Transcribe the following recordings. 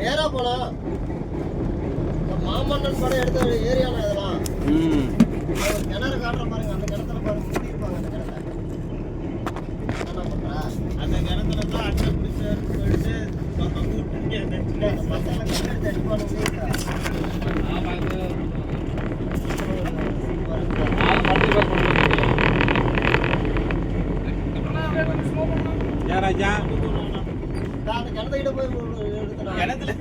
நேரா போலாம். மாமன்னன் படம் எடுத்த ஏரியால இதெல்லாம். கிணறு காட்டுற பாருங்க, அந்த கிணத்துல பாருங்க மூடி இருப்பாங்க. அந்த கிணத்துல என்ன பண்றா? அந்த கிணத்துல தான் அட்டை பிடிச்சு எடுத்து பக்கம் கூட்டிங்க. அந்த பசங்க கிணறு அடிப்பானு ராஜா அந்த கிணத்துக்கிட்ட போய் கிணத்துல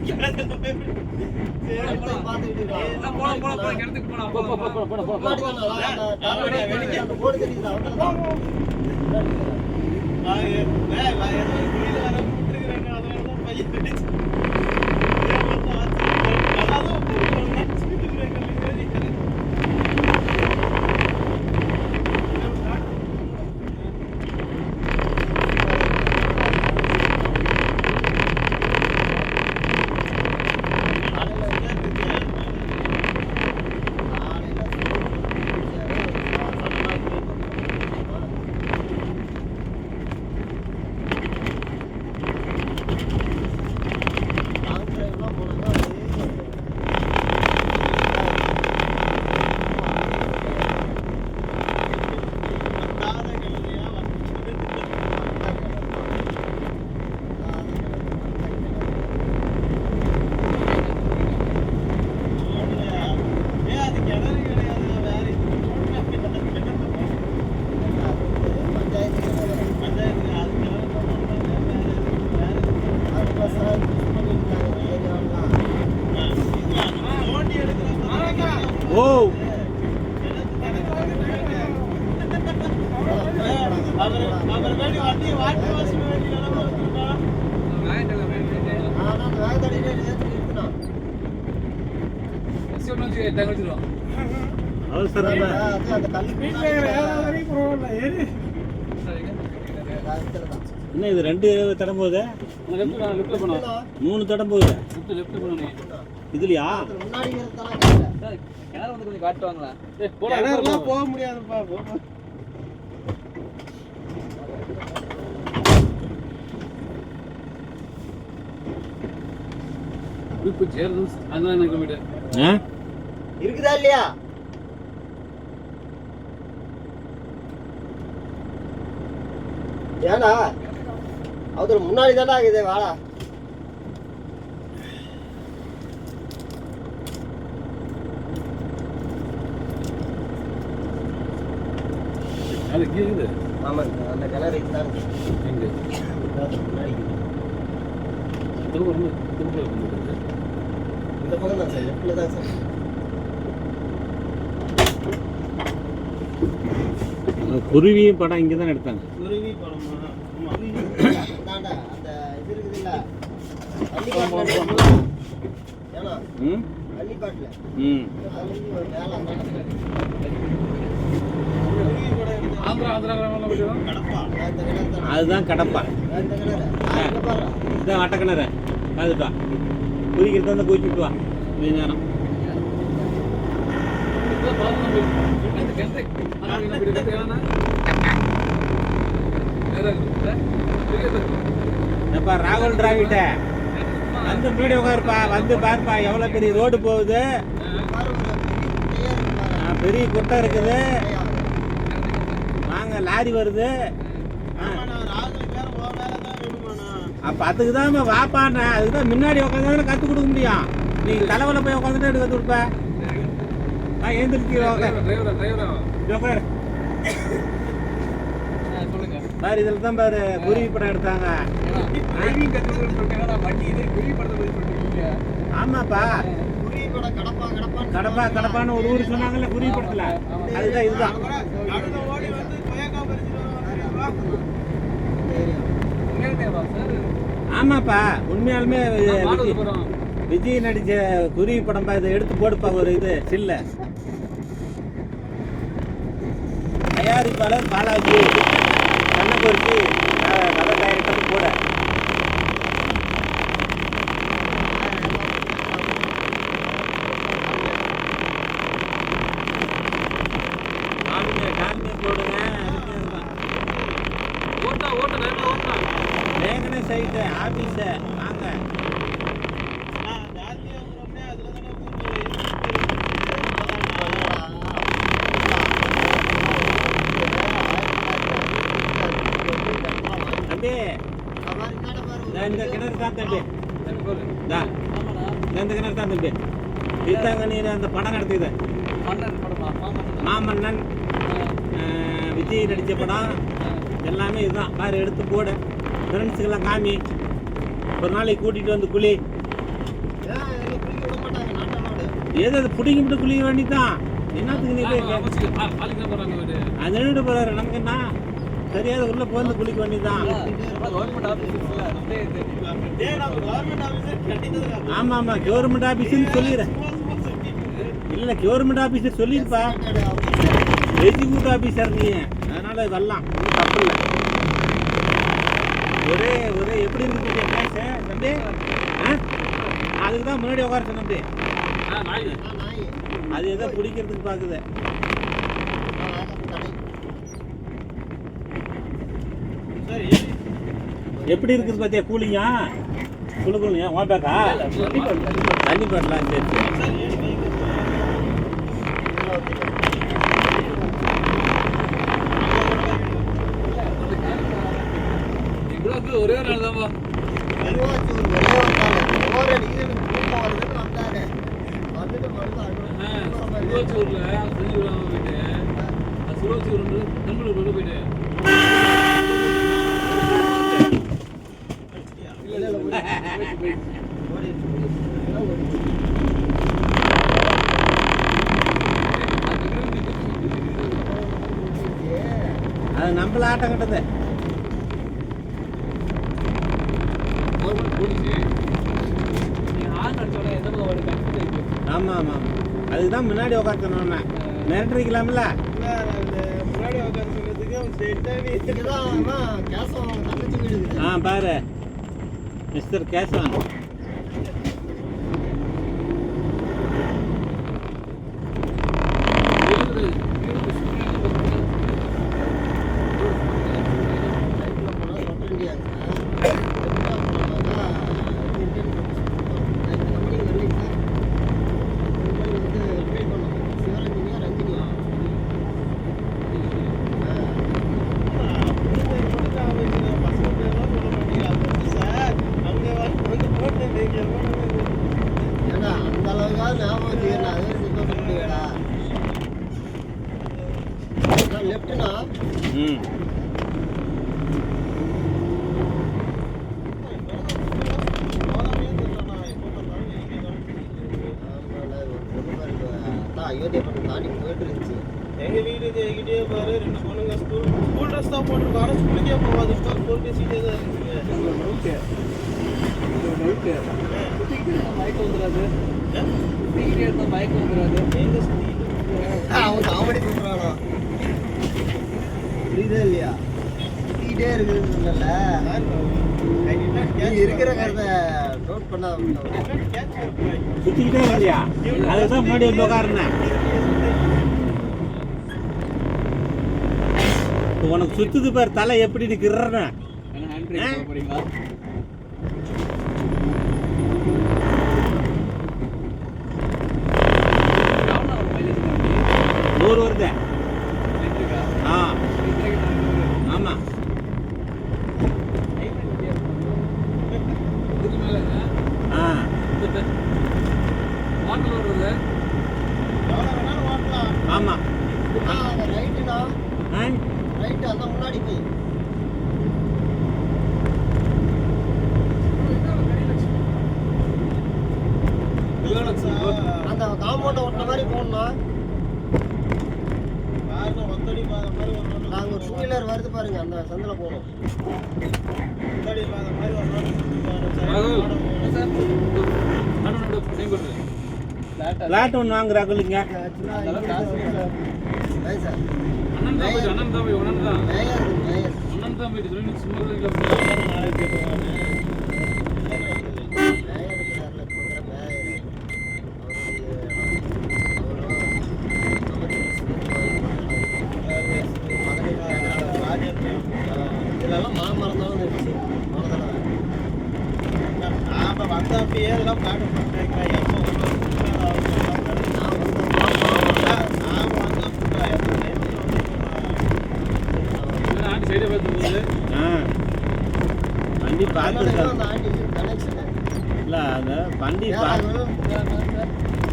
என்ன இது 2 தடம் போகுது, 3 தடம் போகுது இதுலயா? கொஞ்சம் காட்டுவாங்களா? போக முடியாதுப்பா. இருக்குதா இல்லையா? ஏடா அவரு முன்னாடி தானே ஆகுது. வாடா அது கேக்குது. ஆமாங்க, அந்த கிணறு தான் எங்க முன்னாடி இந்த பக்கம் தான் சார், லெஃப்ட்ல தான் சார். குருவி படம் இங்கே தான் எடுத்தாங்க. குருவி படம் தாண்டா அந்த இது இருக்குதுல்ல பள்ளிப்பாட்டில். ஏன்னா பள்ளிப்பாட்டில் அதுதான் கடப்பா. இதுதான் அட்டை கிணறு. அதுப்பா குதிக்கிறது வந்து குதிச்சுட்டு வா கொஞ்ச நேரம். எப்பா ராகுல் டிராவிட்ட வந்து வீடியோ உட்காருப்பா, வந்து பாருப்பா எவ்வளோ பெரிய ரோடு போகுது, பெரிய குட்டை இருக்குது, வாங்க லாரி வருது. அப்போ அதுக்கு தான் வாப்பாண்ண, அதுக்கு தான் முன்னாடி உட்காந்து கற்றுக் கொடுக்க முடியும். நீ தலைவலில் போய் உட்காந்துட்டு எடுத்து கற்றுக் கொடுப்ப. எழுந்திருச்சு பாரு, இதில் தான் பாரு குருவி படம் எடுத்தாங்க. ஆமாப்பா, கடப்பா கடப்பான்னு ஒரு ஊர் சொன்னாங்கல்ல குருவி படத்துல, அதுதான் இதுதான். ஆமாப்பா, உண்மையாலுமே விஜய் நடிச்ச குருவி படம் இதை எடுத்து போடுப்பா ஒரு இது சில்ல. தயாரிப்பாளர் பாலாஜி, கண்ணபுரிச்சி, கதை தயாரிப்பது கூட. போடுங்க, வேகனே சைட்டு ஆபீஸ வாங்க. இந்த கிணறு தான் தம்பி. இந்தா, இந்த கிணறு தான் தம்பி. தீர்த்தாங்கண்ணீர் அந்த படம் நடத்தியது மாமன்னன், விஜய் நடித்த படம் எல்லாமே இதுதான். பாரு எடுத்து போடு, ஃப்ரெண்ட்ஸுக்கெல்லாம் காமி, ஒரு நாளைக்கு கூட்டிகிட்டு வந்து குழி. ஏதோ அது பிடிங்கி விட்டு குளிக்க வேண்டியதான். என்னத்துக்கு நீ போய் அது நின்றுட்டு போறாரு. நமக்கு என்ன தெரியாத உள்ள போந்து குளிக்க வேண்டியதான். ஆமா ஆமா கவர்மெண்ட் ஆபீஸ்ன்னு சொல்லிடுறேன். இல்ல கவர்மெண்ட் ஆபீஸர் சொல்லிருப்பா, எக்ஸிக்யூட்டிவ் ஆபீசர் நீ, அதனால வரலாம், தப்பு இல்லை. ஒரே ஒரே எப்படி இருக்கு பிளேஸ் தம்பி? அதுக்கு தான் முன்னாடி உட்கார சொன்ன தம்பி. அது எதோ பிடிக்கிறதுக்கு பாக்குது. எப்படி இருக்குது பாத்தியா? கூலிங்கா குழுக்குங்க ஓட்டாக்கா தண்ணி பண்ணலாம். சரி ஒரே ஒரு நாள் தான்ப்பா சுருவச்சூர்ல செஞ்சுருவாங்க போயிட்டு சுருவச்சூர் நண்பர்களுக்கு போயிட்டு அது நம்மள ஆட்டம் கட்டது. ஆமா ஆமா அதுதான் முன்னாடி உட்காந்துனோம்னா மிரட்டிக்கலாம்ல. பாரு மிஸ்டர் கேசவன். எங்க வீடு எங்கிட்டே பாரு, 2 பொண்ணுங்க ஸ்கூல் ட்ரெஸ் தான் போட்டுருக்காங்க. ஸ்கூலுக்கே போகாது, போட்டு சீட்டே தான் இருக்குது. மயக்கம் வந்துடாது, மயக்கம் வந்துடாது. அவன் காமெடி பண்றானா புரியுதா இல்லையா? சுத்திக்கிட்டே இருக்குதுல்ல, இருக்கிற கருத்தை நோட் பண்ண சுத்திக்கிட்டே இல்லையா? அதுதான் முன்னாடி வந்து உட்காருனேன். உனக்கு சுத்துது பாரு தலை எப்படி நிக்கிறேன்னு. நூறு வருது. ஆமா ஆமா ரைட்டுனா ரைட்டு அதான் முன்னாடி போய் அந்த காம்பவுண்ட ஒட்ட மாதிரி போகணும். நாங்கள் ஒரு 2 வீலர் வருது பாருங்க, அந்த சந்தில் போகணும். பிளாட் ஒன்று வாங்குறாங்க. இதெல்லாம் மாமரம் தான் இருந்துச்சு. நாம வந்த அப்படியே இதெல்லாம் பிளாட் பண்ணுறேன். கண்டிப்பா பார்த்துருக்காங்க. அந்த ஆண்டிக்கு கனெக்ஷன் இல்லை அந்த வண்டி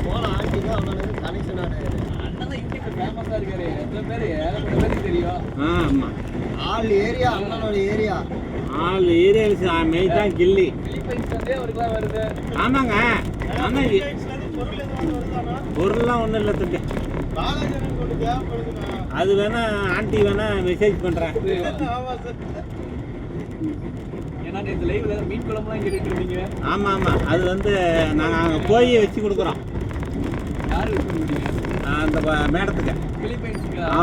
போன ஆண்டிக்கும் அவனுக்கு கனெக்ஷன் ஆனது. அண்ணன் தான் யூடியூப்ல ஃபேமஸா இருக்காரு. எத்தனை பேர் ஏகப்பட்ட பேருக்கு தெரியும். ஆமாம் ஆள் ஏரியா அண்ணனோட ஏரியா. ஆள் ஏரியாவில் மெய் தான் கில்லி. பிலிப்பைன்ஸ்லேருந்தே அவருக்குலாம் வருது. ஆமாங்க. ஆனால் பொருள்லாம் ஒன்றும் இல்லை தம்பி. அது வேணா ஆண்டி வேணா மெசேஜ் பண்ணுறேன். ஏன்னா இந்த லைவ்ல மீன் குழம்புலாம் கேட்டுட்டு இருந்தீங்க. ஆமாம் ஆமாம். அது வந்து நாங்கள் அங்கே போய் வச்சு கொடுக்குறோம். யாரு வச்சு கொடுக்குறீங்க? அந்த மேடத்துக்கு. பிலிப்பைன்ஸ்க்கு. ஆ.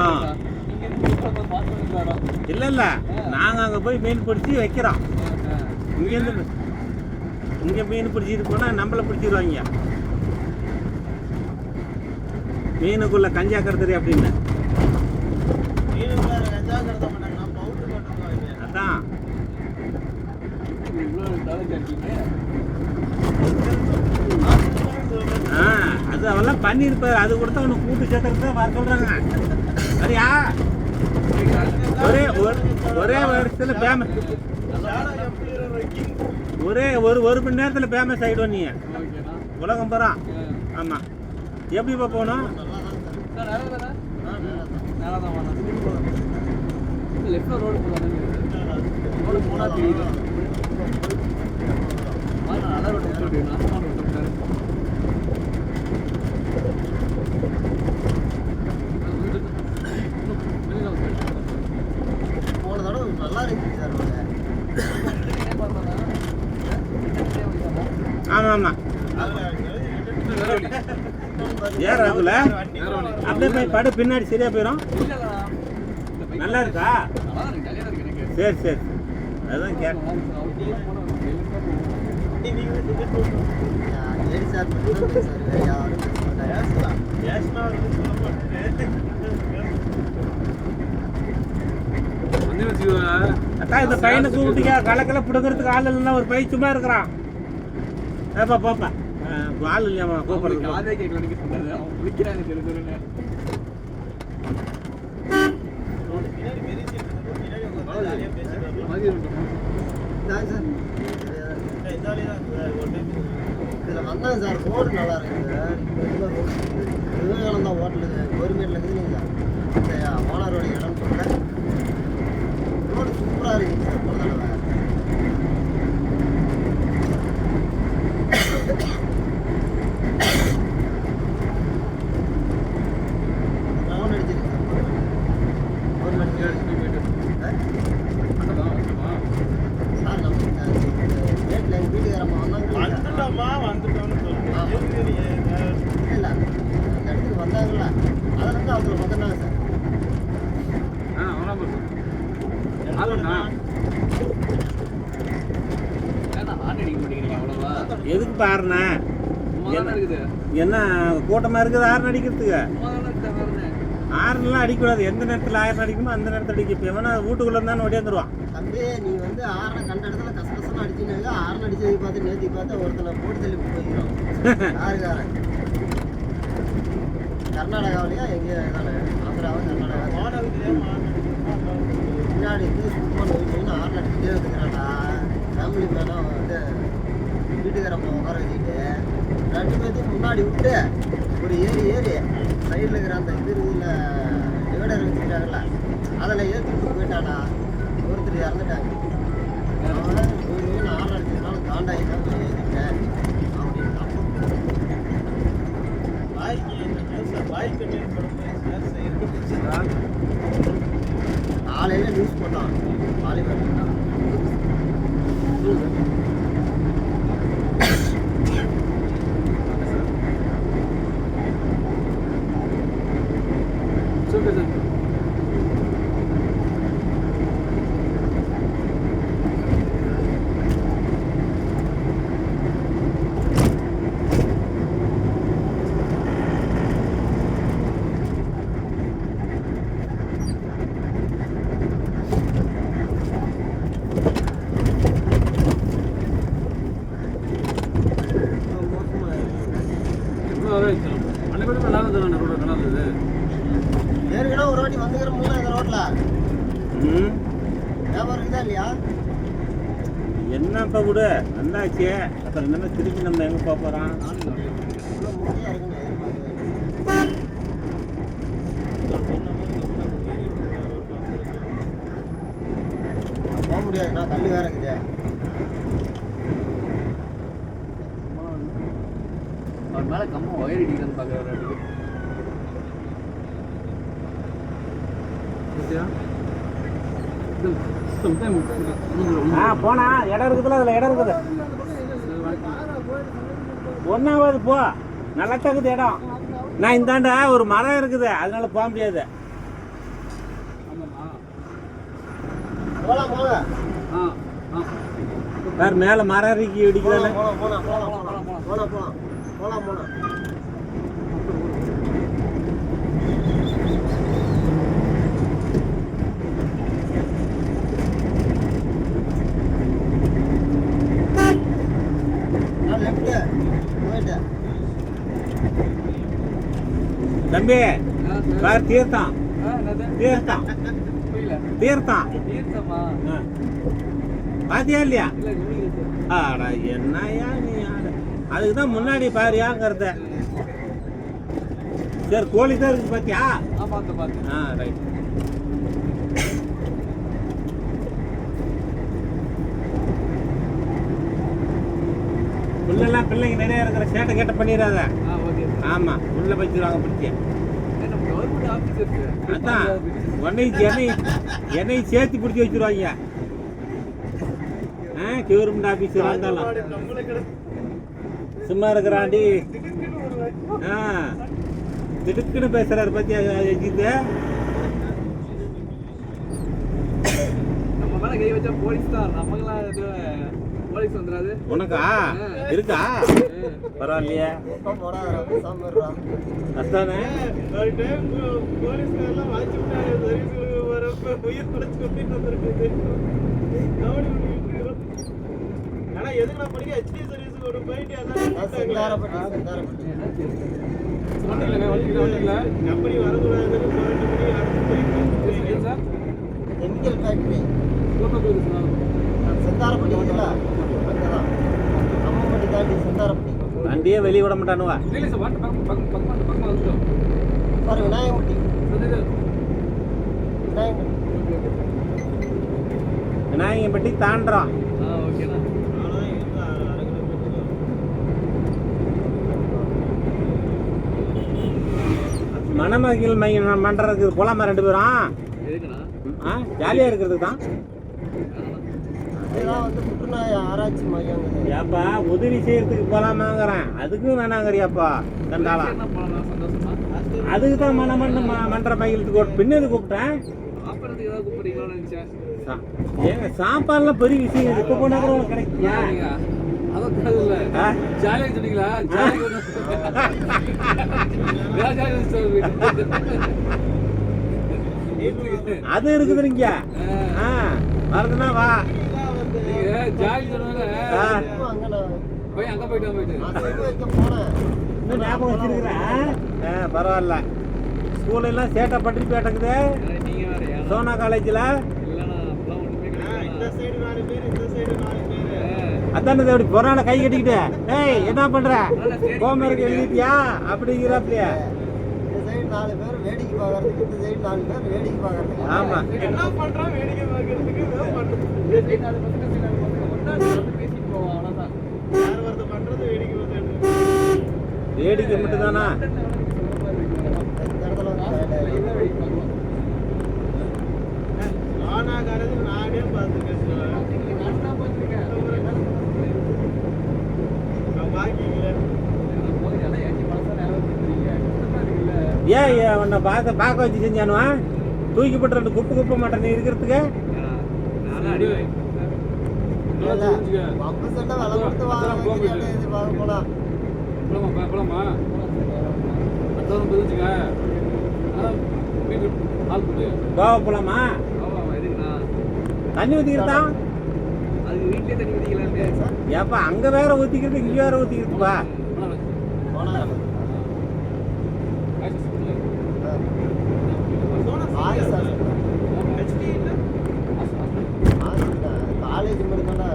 நீங்க இருந்து மீன் குழம்பு பார்த்து வரோம். இல்லை இல்லை, நாங்கள் அங்கே போய் மீன் பிடிச்சி வைக்கிறோம். இங்கேருந்து இங்கே மீன் பிடிச்சிட்டு போனால் நம்மளை பிடிச்சிடுவாங்க. மீனுக்குள்ள கஞ்சா கடத்துறி அப்படின்னு. அதான் இவ்வளோ நாலேஜ் இருக்கீங்க. அது அவெல்லாம் பண்ணியிருப்பாரு. அது கொடுத்தா அவனுக்கு கூட்டு சேர்த்துறது வர சொல்றாங்க. சரியா? ஒரே வருஷத்துல ஃபேமஸ். ஒரு மணி நேரத்தில் ஃபேமஸ் ஆகிடுவோம் நீ. ஓகேண்ணா. உலகம் போகிறா. ஆமாம். எப்படிப்பா போகணும்? லெஃப்ட்ல ரோடு போதானே? ரோடு போனா தெரியுது. நல்ல ரோடு சொல்றீங்க. நாசமான ரோடு சொல்றாரு. போன தடவை நல்லா இருந்துச்சு சார் ரோடு. ஆமாம் ஆமாம். ஏன் ராகுல அப்படியே போய் படு, பின்னாடி சரியா போயிடும். நல்லா இருக்கா? சரி சரி, அதுதான் கேட்டேன். சரி சார் சார் வேற யாரும் அக்கா இந்த பையனை கூப்பிட்டீங்க, கலக்கல பிடுங்கிறதுக்கு ஆள் இல்லைன்னா ஒரு பையன் சும்மா இருக்கிறான். ஏப்பா போப்பா, ஆள் இல்லையாமா கூப்பிடுறது. காதே கேட்கல சொன்னாரு. அவன் குளிக்கிறாங்க தெரிஞ்சுருங்க. இதில் வந்தாங்க சார். ரோடு நல்லா இருக்குது சார். விவேகானந்தா ஹோட்டலுக்கு கவர்மெண்ட்ல இருக்குதுங்க சார். இந்த ஓனரோட இடம் சொல்ல ரோடு சூப்பராக இருக்குங்க சார். போன தடவை ரவுண்ட் அடிச்சிருக்கு சார். கவர்மெண்ட் சார் நம்ம ரேட்டில் எங்கள் வீட்டுக்காரம்மா வந்தாங்க. இல்லை அந்த இடத்துக்கு வந்தாங்களா, அதில் அவங்கள வந்துட்டாங்க சார். எதுக்கு பாருண்ணா? இருக்குது. என்ன கூட்டமாக இருக்குது ஆறு அடிக்கிறதுக்கு? ஆறுலாம் அடிக்கக்கூடாது. எந்த நேரத்தில் ஆயிரம் அடிக்கணுமோ அந்த நேரத்தில் அடிக்க. இப்போ எவனா வீட்டுக்குள்ளே இருந்தாலும் ஓடியாந்துருவான். தம்பி நீ வந்து ஆரணை கண்ட இடத்துல கசகசன்னு அடிச்சுனாங்க. ஆரணை அடிச்சதை பார்த்து நேற்று பார்த்தா ஒருத்தனை போட்டு தள்ளி போய்க்கிறோம். யாருக்காரன் கர்நாடகாவிலையா எங்கேயோ தானே? ஆந்திராவா கர்நாடகா பின்னாடி இருந்து சும்மா நோயின்னு ஆரணை அடிச்சுட்டே வந்துக்கிறான்டா. ஃபேமிலி மேடம் வந்து வீட்டுக்காரம்மா உட்கார வச்சுக்கிட்டு ரெண்டு பேர்த்தையும் முன்னாடி விட்டு ஒரு ஏறி சைடில் இருக்கிற அந்த இதில் டிவைடர் வச்சுக்கிட்டாங்கல்ல, அதில் ஏற்றிட்டு போயிட்டானா. ஒருத்தர் இறந்துட்டாங்க. அவன் நோய் ஆறு அடிச்சதுனால காண்டாயிட்டான் ஏற்றிட்டேன் அப்படின்னு. காலையில் நியூஸ் போட்டான் பாலிமர். ஏற்கனவே ஒரு வாட்டி வந்துக்கிறோம்ல இந்த ரோட்ல. வியாபாரம் இருக்குதா இல்லையா? என்னப்பா விடு வந்தாச்சு. அப்புறம் என்ன திருப்பி நம்ம எங்கே போக போகிறோம்? இவ்வளோ முடியா இருக்குன்னு எதிர்பார்க்குறேன். போக முடியாதுண்ணா, கல் வேற இருக்குது. அவன் மேலே கம்ம ஒயர் அடிக்கிறான்னு பார்க்குறாரு. போனா இடம் இருக்குதுல்ல, அதில் இடம் இருக்குது. ஒன்றாவது போ, நல்லா தகுது இடம். நான் இந்தாண்டா ஒரு மரம் இருக்குது, அதனால போக முடியாது. போலாம் போங்க. வேறு மேலே மரம் இறக்கி இடிக்கிறதால போலாம் போலாம் போலாம் போலாம் போலாம் போலாம் போலாம் போலாம். தம்பி வேறு தீர்த்தம் தீர்த்தம் தீர்த்தம் பாத்தியா இல்லையா? ஆடா என்னையா நீ ஆடு, அதுக்கு தான் முன்னாடி பாரியாங்கிறத. சரி கோழி தான் இருக்கு பாத்தியா? ஆ ரைட். உள்ளெல்லாம் பிள்ளைங்க நிறைய இருக்கிற சேட்டை கேட்ட பண்ணிடாத. ஆமாம் உள்ள வச்சுருவாங்க பிடிச்சி. அதான் என்னை சேர்த்து பிடிச்சி வச்சுருவாங்க. கவர்மெண்ட் ஆஃபீஸராக இருந்தாலும் சும்மா இருக்கிறாண்டி. திடுக்குன்னு பேசுறாரு பத்தியா அஜித்? நம்ம மேல கை வச்சா போலீஸ் தான், நமக்கெல்லாம் போலீஸ் வந்துடாது. உனக்கா இருக்கா? பரவாயில்லையா? அதானே கெமிக்கல் ஃபேக்டரி செந்தாரப்பட்டி இருக்குல்ல, அங்கதான் அம்மம்பட்டி தாண்டி செந்தாரப்பட்டி. வண்டியே வெளியே விட மாட்டானுவா. பாரு விநாயகம்பட்டி விநாயகம்பட்டி தாண்டுறோம். மணமகிழ் மையம் மன்றதுக்கு போலாமா ரெண்டு பேரும்? ஜாலியா இருக்கிறது தான். வந்து புற்றுநோய் ஆராய்ச்சி மையம். ஏப்பா உதவி செய்யறதுக்கு போலாமாங்கிறேன், அதுக்கும் வேணாங்கிறியாப்பா தண்டாளா? அதுக்கு தான் மன்ற மையத்துக்கு பின்னது கூப்பிட்டேன். ஏங்க சாப்பாடுலாம் பெரிய விஷயம், இப்ப போனா கூட உனக்கு கிடைக்கியா? அது இருக்குதுங்க. வருதுன்னா வா. ஞாபகம் வச்சிருக்கிறேன். பரவாயில்ல. ஸ்கூல்ல எல்லாம் சேட்டை பட்டி பேட்டக்குது. சோனா காலேஜ்ல அதானே அப்படி பொறான கை கட்டிக்கிட்டு ஏய் என்ன பண்ற ஹோம்வொர்க் எழுதிட்டியா அப்படிங்கிறாப்லையா? இந்த சைடு 4 பேர் வேடிக்கை பார்க்கறதுக்கு, இந்த சைடு 4 பேர் வேடிக்கை பார்க்கறதுக்கு. ஆமா என்ன பண்றோம் வேடிக்கை பார்க்கறதுக்கு ஏதோ பண்றோம். இந்த சைடு 4 பசங்க ஒண்ணா பேசிட்டு போவோம், அவ்வளவுதான். யார் வரது பண்றது வேடிக்கை பார்க்கறது. வேடிக்கை மட்டும் தானா? இந்த இடத்துல ஆனாகாரது நானே பார்த்துருக்கேன். ஏன் உன்னை பார்க்க வச்சு செஞ்சானுவா? தூக்கி போட்டு 2 குப்பை மாட்டேன் நீ இருக்கிறதுக்கு. போலாமா? தண்ணி ஊத்திக்கிறதான் ஏப்பா அங்க வேற ஊத்திக்கிறது இங்க வேற ஊத்திக்கிறதுப்பா. காலேஜ் மட்டும் தான்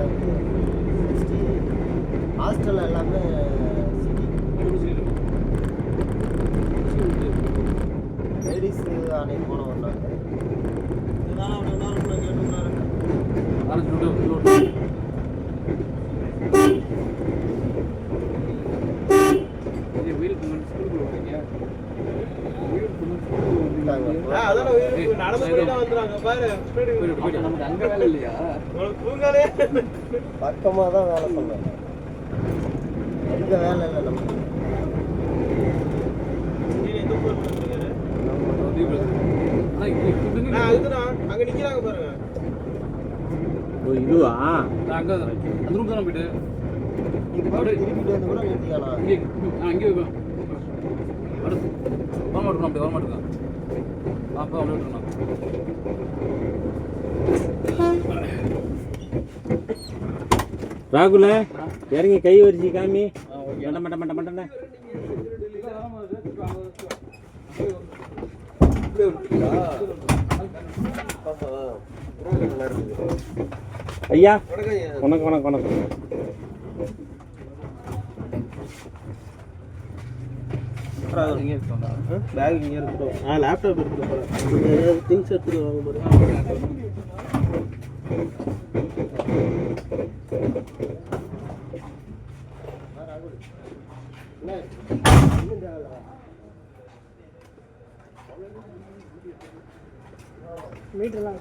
மாசத்துக்கு அன்னைக்கு போன வந்தாங்க. இதனால அவனை என்ன கேட்டுருந்தாரு. பக்கமாக தான் வேலை சொன்னாங்க. எங்க வேலை இல்லை நமக்கு. அங்க நிக்கிறாங்க பாருங்க. ஓ இதுவா அங்க அந்த ரூம் தானே போயிட்டு திருப்பிட்டு வந்து கூட நிறுத்திக்கலாம். அங்கே வரமாட்டோம் அப்படி வரமாட்டோம் அப்போ அப்படி விட்டுருணும். ராகுல இறங்கி கை வரிச்சு காமி மட்ட மட்ட மட்ட மட்டண்ணே ஐயா வணக்கம் வணக்கம் வணக்கம். பேக் இங்கே இருக்கட்டும். லேப்டாப் எடுத்துட்டு திங்ஸ் எடுத்துட்டு வாங்க. மீட்டர்லாம்